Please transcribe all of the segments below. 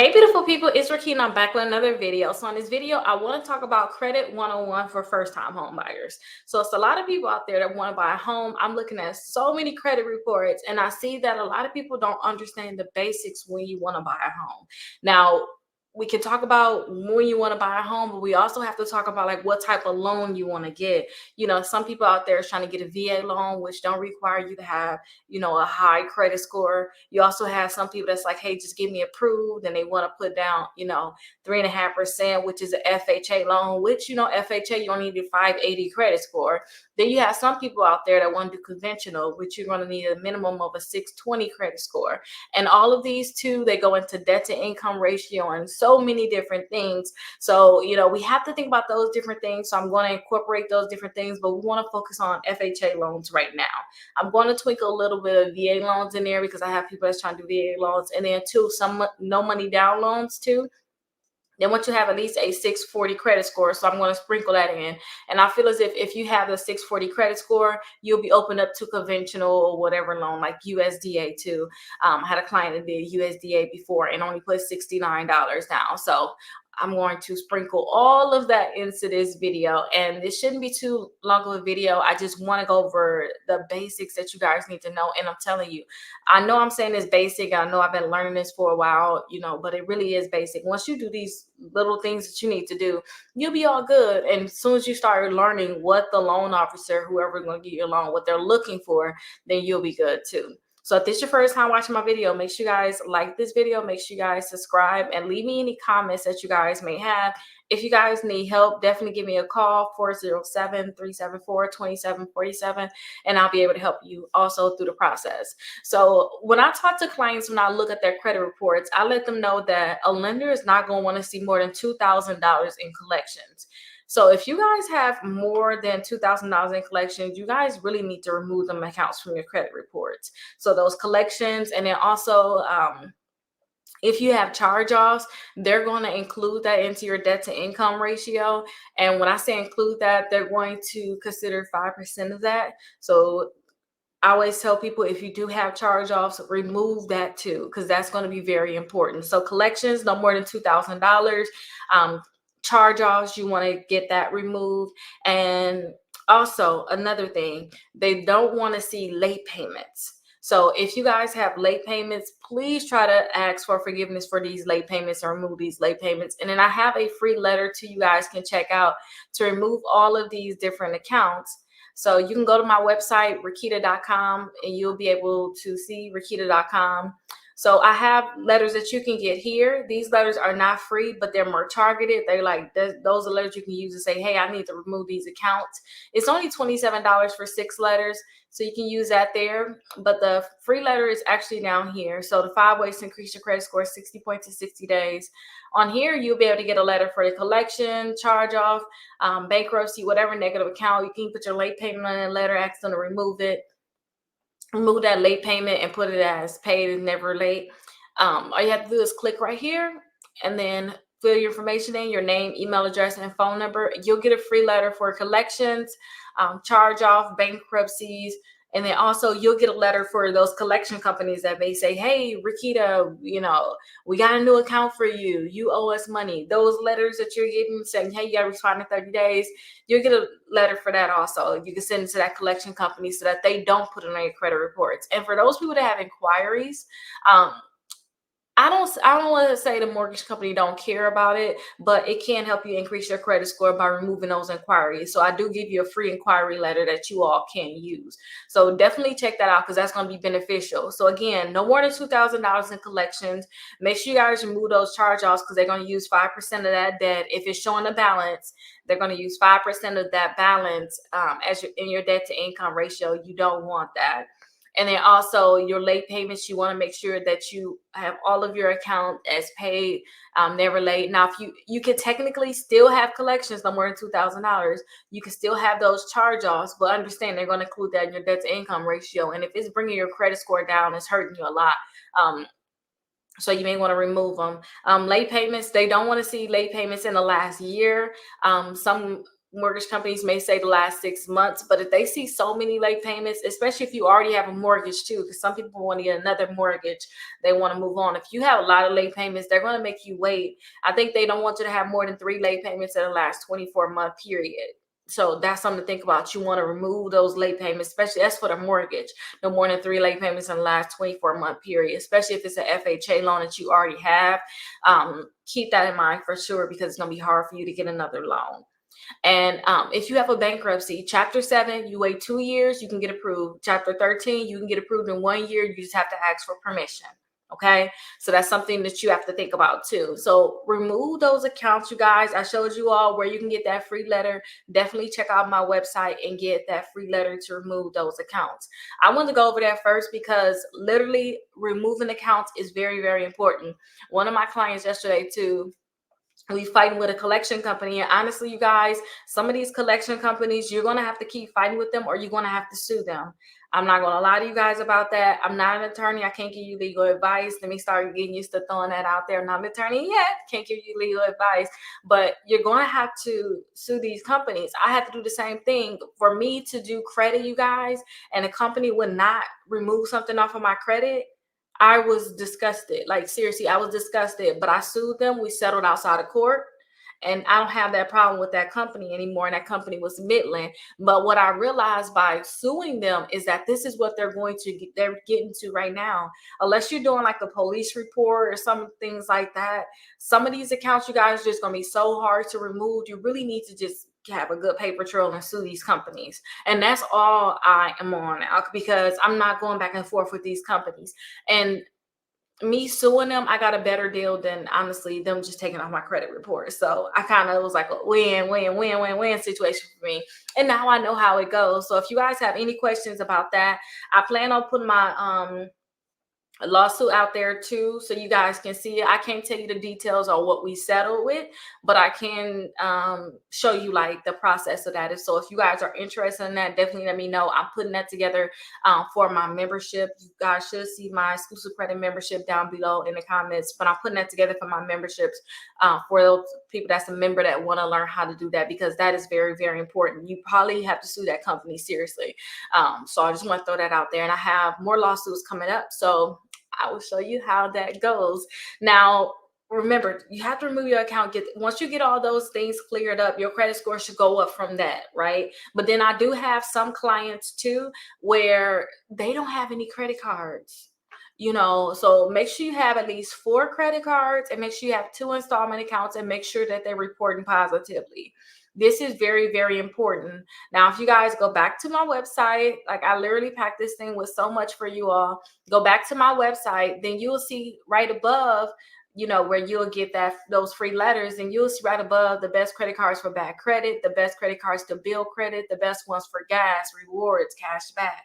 Hey beautiful people, it's Rickita. I'm back with another video. So in this video, I want to talk about credit 101 for first-time home buyers. So it's a lot of people out there that want to buy a home. I'm looking at so many credit reports and I see that a lot of people don't understand the basics when you want to buy a home. Now, we can talk about when you want to buy a home, but we also have to talk about like what type of loan you want to get. Some people out there is trying to get a VA loan, which don't require you to have, a high credit score. You also have some people that's like, hey, just give me approved, and they want to put down, 3.5%, which is an FHA loan, which, FHA, you only need a 580 credit score. Then you have some people out there that want to do conventional, which you're going to need a minimum of a 620 credit score. And all of these two, they go into debt to income ratio and so many different things. So, we have to think about those different things. So I'm going to incorporate those different things, but we want to focus on FHA loans right now. I'm going to twinkle a little bit of VA loans in there because I have people that's trying to do VA loans, and then too, some no money down loans too. Then once you have at least a 640 credit score, so I'm going to sprinkle that in. And I feel as if you have a 640 credit score, you'll be opened up to conventional or whatever loan, like USDA too. I had a client that did USDA before and only put $69 down. So I'm going to sprinkle all of that into this video, and this shouldn't be too long of a video. I just want to go over the basics that you guys need to know. And I'm telling you, I know I'm saying this basic. I know I've been learning this for a while, but it really is basic. Once you do these little things that you need to do, you'll be all good. And as soon as you start learning what the loan officer, whoever's going to get you a loan, what they're looking for, then you'll be good too. So if this is your first time watching my video, make sure you guys like this video, make sure you guys subscribe, and leave me any comments that you guys may have. If you guys need help, definitely give me a call, 407-374-2747, and I'll be able to help you also through the process. So when I talk to clients, when I look at their credit reports, I let them know that a lender is not going to want to see more than $2,000 in collections. So if you guys have more than $2,000 in collections, you guys really need to remove them accounts from your credit reports. So those collections, and then also if you have charge-offs, they're going to include that into your debt to income ratio. And when I say include that, they're going to consider 5% of that. So I always tell people, if you do have charge-offs, remove that too, because that's going to be very important. So collections, no more than $2,000. Charge-offs, you want to get that removed. And also another thing, they don't want to see late payments. So if you guys have late payments, please try to ask for forgiveness for these late payments or remove these late payments. And then I have a free letter to you guys can check out to remove all of these different accounts. So you can go to my website, Rickita.com, and you'll be able to see Rickita.com. So I have letters that you can get here. These letters are not free, but they're more targeted. They're like, those are letters you can use to say, hey, I need to remove these accounts. It's only $27 for 6 letters. So you can use that there. But the free letter is actually down here. So the 5 ways to increase your credit score, 60 points in 60 days. On here, you'll be able to get a letter for the collection, charge off, bankruptcy, whatever negative account. You can put your late payment on a letter, ask them to remove it. Remove that late payment and put it as paid and never late. All you have to do is click right here and then fill your information in, your name, email address, and phone number. You'll get a free letter for collections, charge off, bankruptcies. And then also you'll get a letter for those collection companies that may say, hey, Rickita, we got a new account for you. You owe us money. Those letters that you're getting saying, hey, you got to respond in 30 days. You'll get a letter for that also. You can send it to that collection company so that they don't put it on your credit reports. And for those people that have inquiries, I don't want to say the mortgage company don't care about it, but it can help you increase your credit score by removing those inquiries. So I do give you a free inquiry letter that you all can use. So definitely check that out because that's going to be beneficial. So again, no more than $2,000 in collections. Make sure you guys remove those charge-offs because they're going to use 5% of that debt. If it's showing a balance, they're going to use 5% of that balance in your debt to income ratio. You don't want that. And then also your late payments, you want to make sure that you have all of your account as paid, never late. Now, if you can technically still have collections no more than $2,000, you can still have those charge-offs, but understand they're going to include that in your debt to income ratio. And if it's bringing your credit score down, it's hurting you a lot. So you may want to remove them. Late payments, they don't want to see late payments in the last year. Some mortgage companies may say the last 6 months, but if they see so many late payments, especially if you already have a mortgage too, because some people want to get another mortgage, they want to move on. If you have a lot of late payments, they're going to make you wait. I think they don't want you to have more than 3 late payments in the last 24-month period. So that's something to think about. You want to remove those late payments, especially that's for the mortgage. No more than 3 late payments in the last 24-month period, especially if it's an FHA loan that you already have. Keep that in mind for sure, because it's going to be hard for you to get another loan. And if you have a bankruptcy, Chapter 7, you wait 2 years, you can get approved. Chapter 13, you can get approved in 1 year. You just have to ask for permission. Okay, so that's something that you have to think about too. So remove those accounts, you guys. I showed you all where you can get that free letter. Definitely check out my website and get that free letter to remove those accounts. I want to go over that first because literally removing accounts is very, very important. One of my clients yesterday too, we fighting with a collection company, and honestly, you guys, some of these collection companies, you're going to have to keep fighting with them, or you're going to have to sue them. I'm not going to lie to you guys about that. I'm not an attorney. I can't give you legal advice. Let me start getting used to throwing that out there. I'm not an attorney yet. Can't give you legal advice, but you're going to have to sue these companies. I had to do the same thing. For me to do credit, you guys, and a company would not remove something off of my credit, I was disgusted. Like, seriously, I was disgusted. But I sued them. We settled outside of court. And I don't have that problem with that company anymore. And that company was Midland. But what I realized by suing them is that this is what they're getting to right now. Unless you're doing like a police report or some things like that, some of these accounts, you guys, are just going to be so hard to remove. You really need to just have a good paper trail and sue these companies. And that's all I am on now, because I'm not going back and forth with these companies. And me suing them, I got a better deal than honestly them just taking off my credit report. So I kind of was like a win situation for me. And now I know how it goes. So if you guys have any questions about that, I plan on putting my a lawsuit out there too, so you guys can see it. I can't tell you the details on what we settled with, but I can show you like the process of that. So if you guys are interested in that, definitely let me know. I'm putting that together for my membership. You guys should see my exclusive credit membership down below in the comments, but I'm putting that together for my memberships for those people that's a member that want to learn how to do that, because that is very, very important. You probably have to sue that company seriously. So I just want to throw that out there, and I have more lawsuits coming up. So I will show you how that goes. Now, remember, you have to remove your account. Once you get all those things cleared up, your credit score should go up from that, right? But then I do have some clients too where they don't have any credit cards. So make sure you have at least 4 credit cards, and make sure you have 2 installment accounts, and make sure that they're reporting positively. This is very, very important. Now, if you guys go back to my website, like I literally packed this thing with so much for you all. Go back to my website, then you'll see right above, where you'll get those free letters, and you'll see right above the best credit cards for bad credit, the best credit cards to build credit, the best ones for gas, rewards, cash back,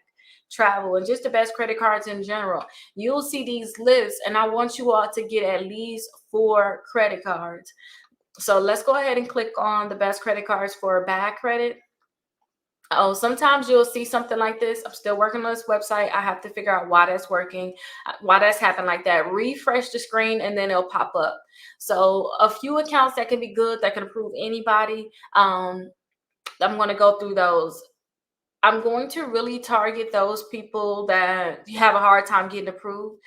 travel, and just the best credit cards in general. You'll see these lists, and I want you all to get at least 4 credit cards. So let's go ahead and click on the best credit cards for bad credit. Oh, sometimes you'll see something like this. I'm still working on this website. I have to figure out why that's working, why that's happened like that. Refresh the screen and then it'll pop up. So a few accounts that can be good, that can approve anybody. I'm going to go through those. I'm going to really target those people that have a hard time getting approved.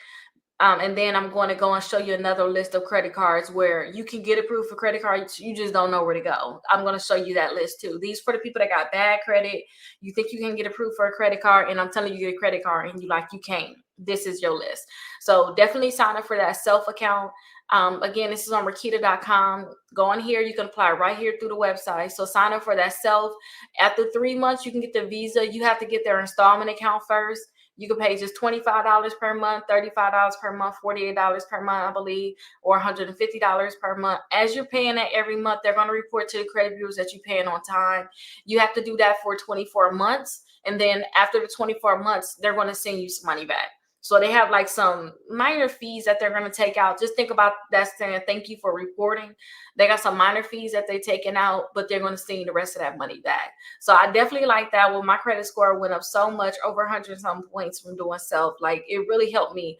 And then I'm going to go and show you another list of credit cards where you can get approved for credit cards. You just don't know where to go. I'm going to show you that list too. These for the people that got bad credit. You think you can get approved for a credit card, and I'm telling you, get a credit card, and you can't. This is your list. So definitely sign up for that self account. Again, this is on Rickita.com. Go on here. You can apply right here through the website. So sign up for that self. After 3 months, you can get the Visa. You have to get their installment account first. You can pay just $25 per month, $35 per month, $48 per month, I believe, or $150 per month. As you're paying that every month, they're going to report to the credit bureaus that you're paying on time. You have to do that for 24 months. And then after the 24 months, they're going to send you some money back. So they have like some minor fees that they're going to take out. Just think about that saying thank you for reporting. They got some minor fees that they're taking out, but they're going to send the rest of that money back. So I definitely like that. Well, my credit score went up so much, over 100 some points from doing self. Like it really helped me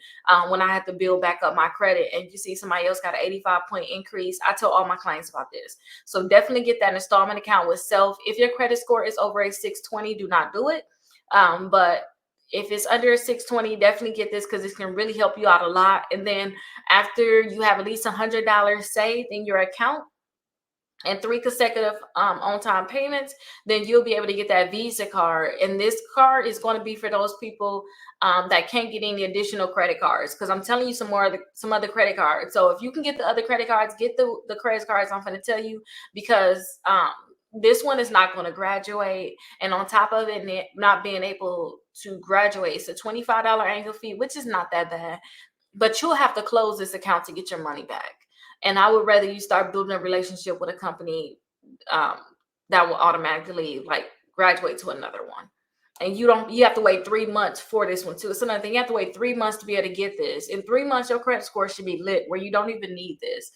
when I had to build back up my credit. And you see somebody else got an 85-point increase. I tell all my clients about this. So definitely get that installment account with self. If your credit score is over a 620, do not do it. But if it's under a 620, definitely get this because it can really help you out a lot. And then after you have at least $100 saved in your account and 3 consecutive on-time payments, then you'll be able to get that Visa card. And this card is going to be for those people that can't get any additional credit cards, because I'm telling you some other credit cards. So if you can get the other credit cards, get the credit cards I'm going to tell you, because this one is not going to graduate. And on top of it, not being able to graduate, it's a $25 annual fee, which is not that bad, but you'll have to close this account to get your money back. And I would rather you start building a relationship with a company that will automatically like graduate to another one. And you have to wait 3 months for this one too. It's another thing. You have to wait 3 months to be able to get this. In 3 months, your credit score should be lit where you don't even need this.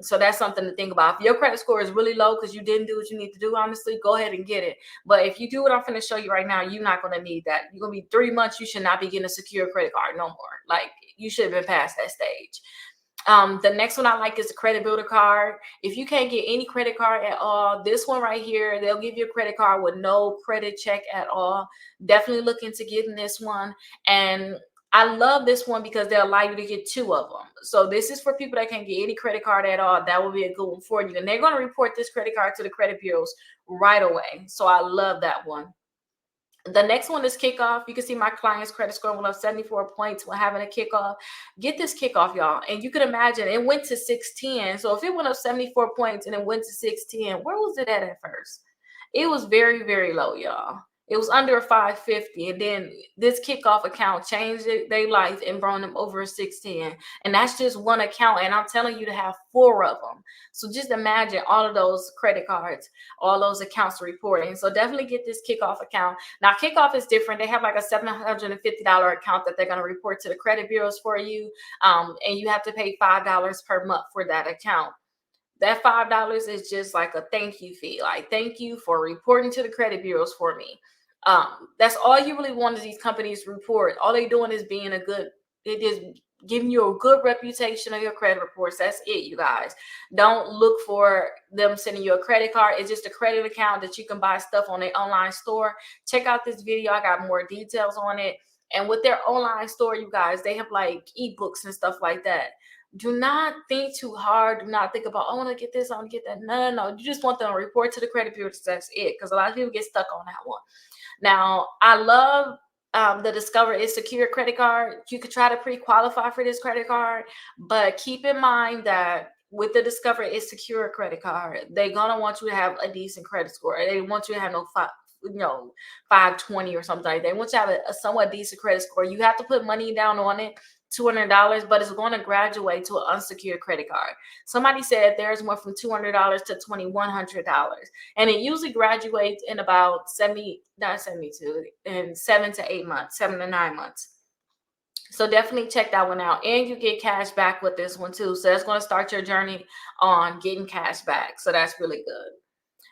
So that's something to think about. If your credit score is really low because you didn't do what you need to do, honestly, go ahead and get it. But if you do what I'm going to show you right now, you're not going to need that. You're going to be 3 months. You should not be getting a secure credit card no more. Like you should have been past that stage. The next one I like is the credit builder card. If you can't get any credit card at all, this one right here, they'll give you a credit card with no credit check at all. Definitely look into getting this one. And I love this one because they'll allow you to get 2 of them. So this is for people that can't get any credit card at all. That will be a good one for you. And they're going to report this credit card to the credit bureaus right away. So I love that one. The next one is kickoff. You can see my client's credit score went up 74 points when having a kickoff. Get this kickoff, y'all. And you can imagine it went to 610. So if it went up 74 points and it went to 610, where was it at first? It was very, very low, y'all. It was under a 550. And then this kickoff account changed their life and brought them over a 610. And that's just one account. And I'm telling you to have 4 of them. So just imagine all of those credit cards, all those accounts reporting. So definitely get this kickoff account. Now, kickoff is different. They have like a $750 account that they're going to report to the credit bureaus for you. And you have to pay $5 per month for that account. That $5 is just like a thank you fee. Like, thank you for reporting to the credit bureaus for me. That's all you really want is these companies report. All they doing is being it is giving you a good reputation of your credit reports. That's it, you guys. Don't look for them sending you a credit card. It's just a credit account that you can buy stuff on their online store. Check out this video. I got more details on it. And with their online store, you guys, they have like ebooks and stuff like that. Do not think too hard. Do not think about, I want to get this, I want to get that. No. You just want them to report to the credit bureau. That's it. Because a lot of people get stuck on that one. Now, I love the Discover is Secure credit card. You could try to pre-qualify for this credit card, but keep in mind that with the Discover is Secure credit card, they're gonna want you to have a decent credit score. They want you to have no 520 or something like that. They want you to have a somewhat decent credit score. You have to put money down on it, $200, but it's going to graduate to an unsecured credit card. Somebody said theirs went from $200 to $2,100, and it usually graduates in about 7 to 8 months, 7 to 9 months. So definitely check that one out. And you get cash back with this one too. So that's going to start your journey on getting cash back. So that's really good.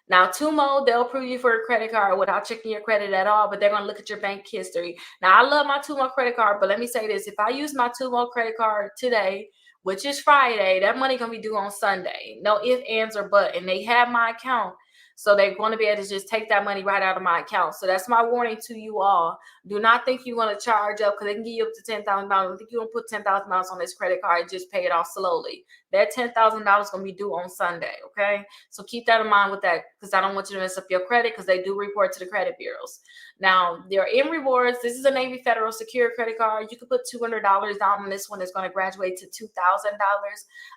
Now, Tumo, they'll approve you for a credit card without checking your credit at all, but they're going to look at your bank history. Now, I love my Tumo credit card, but let me say this. If I use my Tumo credit card today, which is Friday, that money going to be due on Sunday. No ifs, ands, or buts. And they have my account. So they're going to be able to just take that money right out of my account. So that's my warning to you all. Do not think you're going to charge up because they can give you up to $10,000. I think you're going to put $10,000 on this credit card and just pay it off slowly. That $10,000 is going to be due on Sunday, okay? So keep that in mind with that because I don't want you to mess up your credit because they do report to the credit bureaus. Now, they're in rewards. This is a Navy Federal Secure credit card. You can put $200 down on this one. It's going to graduate to $2,000.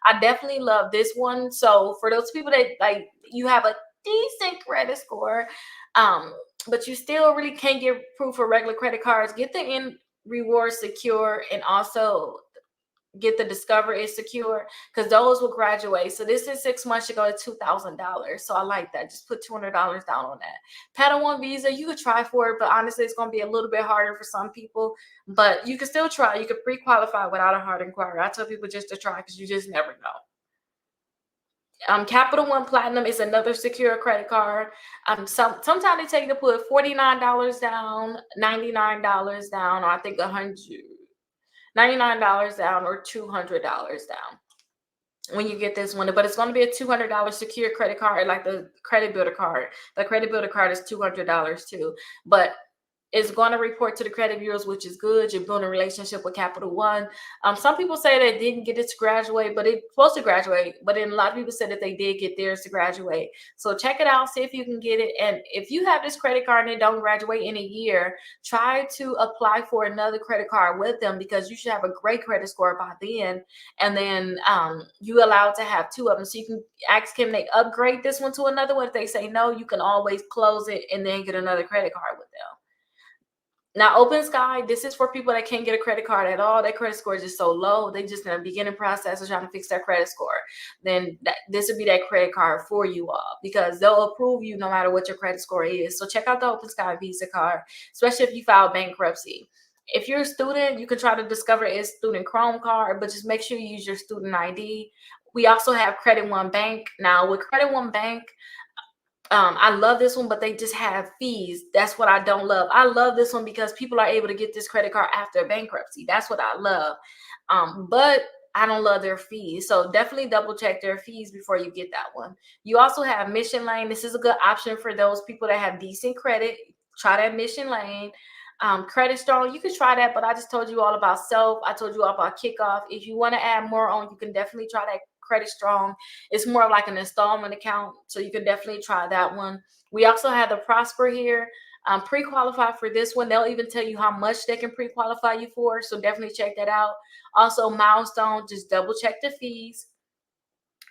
I definitely love this one. So for those people that like you have a decent credit score, but you still really can't get proof for regular credit cards, get the in reward secure and also get the Discover is secure, because those will graduate. So this is 6 months, you go to $2,000. So I like that. Just put $200 down on that. Pedal One Visa, you could try for it, but honestly, it's going to be a little bit harder for some people. But you can still try. You could pre-qualify without a hard inquiry. I tell people just to try, because you just never know. Capital One Platinum is another secure credit card. Sometimes they tell you to put $49 down, $99 down, or I think $99 down, or $200 down when you get this one. But it's going to be a $200 secure credit card, like the credit builder card. The credit builder card is $200 too, but it's going to report to the credit bureaus, which is good. You're building a relationship with Capital One. Some people say they didn't get it to graduate, but it's supposed to graduate. But then a lot of people said that they did get theirs to graduate. So check it out, see if you can get it. And if you have this credit card and it don't graduate in a year, try to apply for another credit card with them, because you should have a great credit score by then. And then you allowed to have two of them. So you can ask, can they upgrade this one to another one? If they say no, you can always close it and then get another credit card with them. Now, Open Sky, this is for people that can't get a credit card at all. Their credit score is just so low. They just in the beginning process of trying to fix their credit score. Then this would be that credit card for you all, because they'll approve you no matter what your credit score is. So check out the Open Sky Visa card, especially if you file bankruptcy. If you're a student, you can try to discover its student Chrome card, but just make sure you use your student ID. We also have Credit One Bank. Now, with Credit One Bank, I love this one, but they just have fees. That's what I don't love. I love this one because people are able to get this credit card after bankruptcy. That's what I love. But I don't love their fees. So definitely double check their fees before you get that one. You also have Mission Lane. This is a good option for those people that have decent credit. Try that Mission Lane. Credit Strong, you can try that, but I just told you all about Self. I told you all about Kickoff. If you want to add more on, you can definitely try that Credit Strong. It's more like an installment account, so you can definitely try that one. We also have the Prosper here. Pre-qualify for this one. They'll even tell you how much they can pre-qualify you for, so definitely check that out. Also, Milestone, just double check the fees.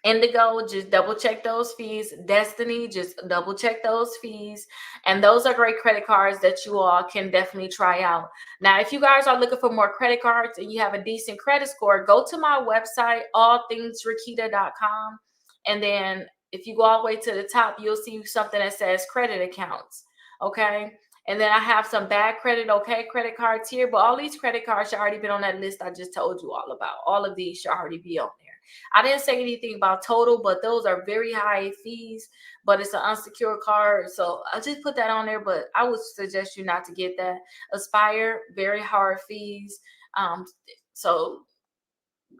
Indigo, just double check those fees. Destiny, just double check those fees. And those are great credit cards that you all can definitely try out. Now, if you guys are looking for more credit cards and you have a decent credit score, go to my website, allthingsrickita.com. And then if you go all the way to the top, you'll see something that says credit accounts. Okay. And then I have some bad credit, okay credit cards here. But all these credit cards should already been on that list I just told you all about. All of these should already be on there. I didn't say anything about Total, but those are very high fees, but it's an unsecured card. So I just put that on there, but I would suggest you not to get that. Aspire, very hard fees. So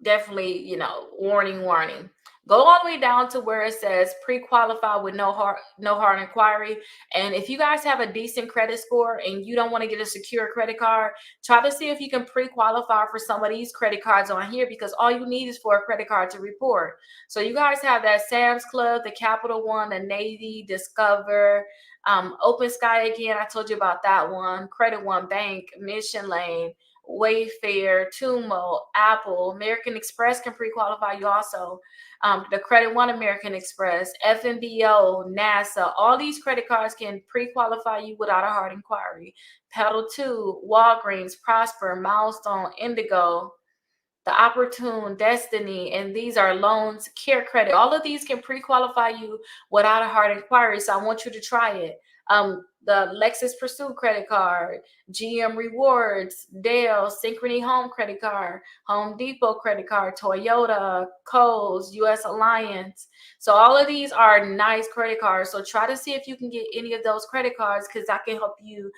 definitely, warning. Go all the way down to where it says pre-qualify with no hard inquiry. And if you guys have a decent credit score and you don't want to get a secure credit card, try to see if you can pre-qualify for some of these credit cards on here, because all you need is for a credit card to report. So you guys have that Sam's Club, the Capital One, the Navy, Discover, Open Sky again. I told you about that one. Credit One Bank, Mission Lane, Wayfair, Tumo, Apple, American Express can pre-qualify you also. The Credit One American Express, FNBO, NASA, all these credit cards can pre-qualify you without a hard inquiry. Pedal 2, Walgreens, Prosper, Milestone, Indigo, The Opportune, Destiny, and these are loans, Care Credit. All of these can pre-qualify you without a hard inquiry, so I want you to try it. The Lexus Pursuit credit card, GM Rewards, Dell, Synchrony Home credit card, Home Depot credit card, Toyota, Kohl's, US Alliance. So all of these are nice credit cards. So try to see if you can get any of those credit cards, because I can help you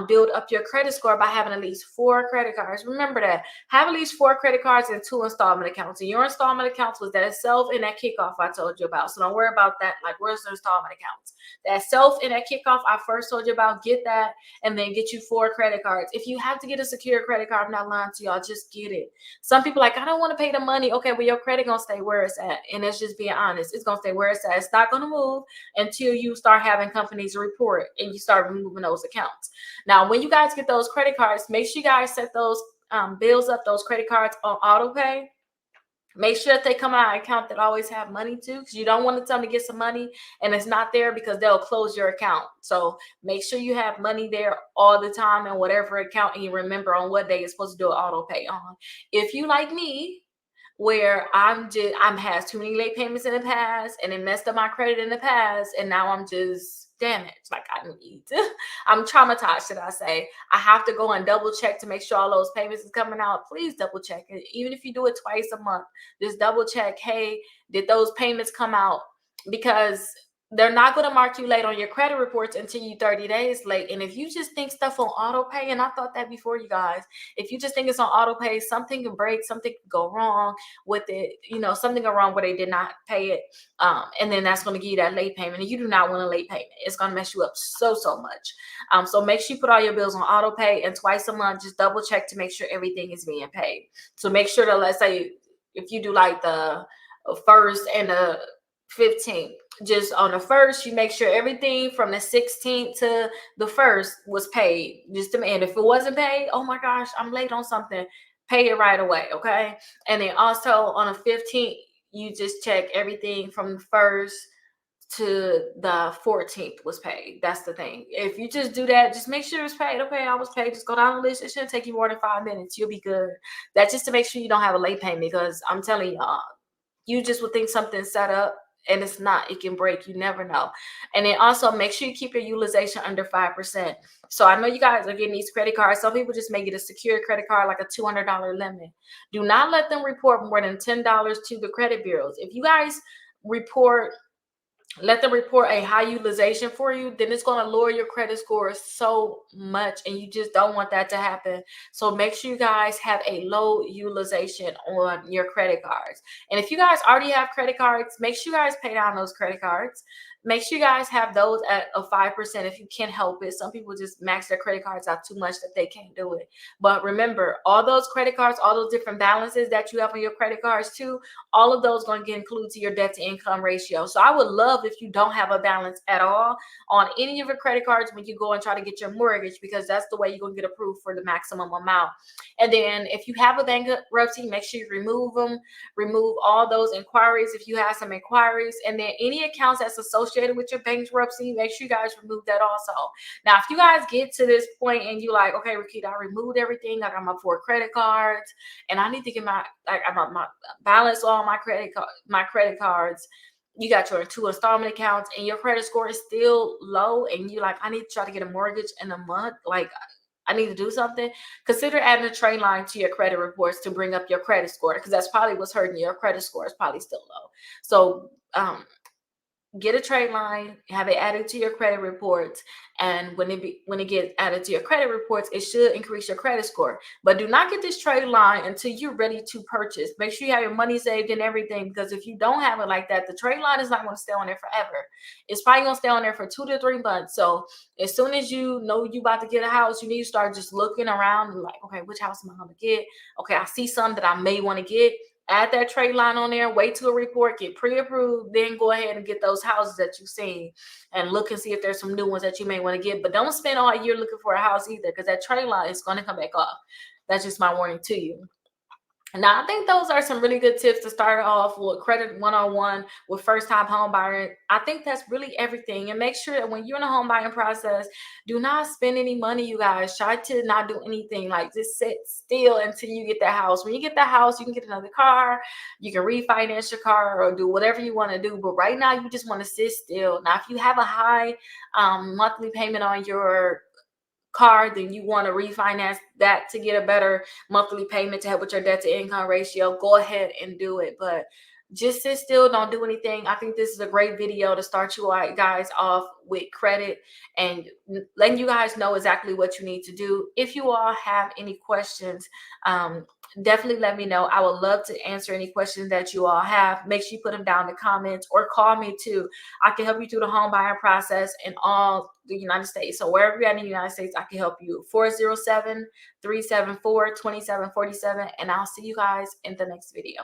build up your credit score by having at least 4 credit cards. Remember that. Have at least 4 credit cards and 2 installment accounts. And your installment accounts was that Self and that Kickoff I told you about. So don't worry about that. Like, where's the installment accounts? That Self and that Kickoff I first told you about, get that, and then get you 4 credit cards. If you have to get a secure credit card, I'm not lying to y'all, just get it. Some people like, I don't want to pay the money. Okay, well, your credit gonna stay where it's at. And that's just being honest. It's gonna stay where it's at. It's not gonna move until you start having companies report and you start removing those accounts. Now, when you guys get those credit cards, make sure you guys set those bills up, those credit cards on auto pay. Make sure that they come out of an account that always have money to, because you don't want to tell them to get some money and it's not there, because they'll close your account. So make sure you have money there all the time in whatever account, and you remember on what day you're supposed to do an auto pay on. If you, like me, where I'm has too many late payments in the past and it messed up my credit in the past, and now I'm just damaged. Like I need to, I'm traumatized, should I say. I have to go and double check to make sure all those payments is coming out. Please double check it. Even if you do it twice a month, just double check, hey, did those payments come out? Because they're not going to mark you late on your credit reports until you 30 days late. And if you just think stuff on auto pay, and I thought that before, you guys, if you just think it's on auto pay, something can break, something can go wrong with it, something go wrong where they did not pay it. And then that's going to give you that late payment. And you do not want a late payment. It's going to mess you up so much. So make sure you put all your bills on auto pay, and twice a month, just double check to make sure everything is being paid. So make sure that, let's say, if you do like the first and the 15th, just on the first, you make sure everything from the 16th to the first was paid. And if it wasn't paid, oh my gosh, I'm late on something, pay it right away. Okay. And then also on the 15th, you just check everything from the first to the 14th was paid. That's the thing. If you just do that, just make sure it's paid. Okay, I was paid. Just go down the list. It shouldn't take you more than 5 minutes. You'll be good. That's just to make sure you don't have a late payment, because I'm telling y'all, you just would think something's set up and it's not. It can break. You never know. And then also make sure you keep your utilization under 5%. So I know you guys are getting these credit cards. Some people just make it a secure credit card, like a $200 limit. Do not let them report more than $10 to the credit bureaus. If you guys let them report a high utilization for you, then it's going to lower your credit score so much, and you just don't want that to happen. So make sure you guys have a low utilization on your credit cards. And if you guys already have credit cards, make sure you guys pay down those credit cards. Make sure you guys have those at a 5% if you can help it. Some people just max their credit cards out too much that they can't do it. But remember, all those credit cards, all those different balances that you have on your credit cards too, all of those going to get included to your debt to income ratio. So I would love if you don't have a balance at all on any of your credit cards when you go and try to get your mortgage, because that's the way you're going to get approved for the maximum amount. And then if you have a bankruptcy, make sure you remove them. Remove all those inquiries if you have some inquiries. And then any accounts that's associated with your bankruptcy, make sure you guys remove that also. Now, if you guys get to this point and you like, okay, Rickita, I removed everything, I got my 4 credit cards, and I need to get my balance on my credit cards. You got your 2 installment accounts and your credit score is still low, and you like, I need to try to get a mortgage in a month, like I need to do something. Consider adding a trade line to your credit reports to bring up your credit score, because that's probably what's hurting your credit score. Is probably still low. So get a trade line, have it added to your credit reports, and when it gets added to your credit reports, it should increase your credit score. But do not get this trade line until you're ready to purchase. Make sure you have your money saved and everything, because if you don't have it like that, the trade line is not going to stay on there forever. It's probably going to stay on there for 2 to 3 months. So as soon as you know you about to get a house, you need to start just looking around and like, okay, which house am I going to get? Okay, I see some that I may want to get. Add that trade line on there, wait till a report, get pre-approved, then go ahead and get those houses that you've seen and look and see if there's some new ones that you may want to get. But don't spend all year looking for a house either, because that trade line is going to come back off. That's just my warning to you. Now, I think those are some really good tips to start off with credit 101 with first-time home buyer. I think that's really everything. And make sure that when you're in a home buying process, do not spend any money, you guys. Try to not do anything. Like, just sit still until you get that house. When you get that house, you can get another car. You can refinance your car or do whatever you want to do. But right now, you just want to sit still. Now, if you have a high monthly payment on your car, then you want to refinance that to get a better monthly payment to help with your debt to income ratio, go ahead and do it. But just sit still, don't do anything. I think this is a great video to start you guys off with credit and letting you guys know exactly what you need to do. If you all have any questions, definitely let me know. I would love to answer any questions that you all have. Make sure you put them down in the comments or call me too. I can help you through the home buying process in all the United States. So wherever you're at in the United States, I can help you. 407-374-2747. And I'll see you guys in the next video.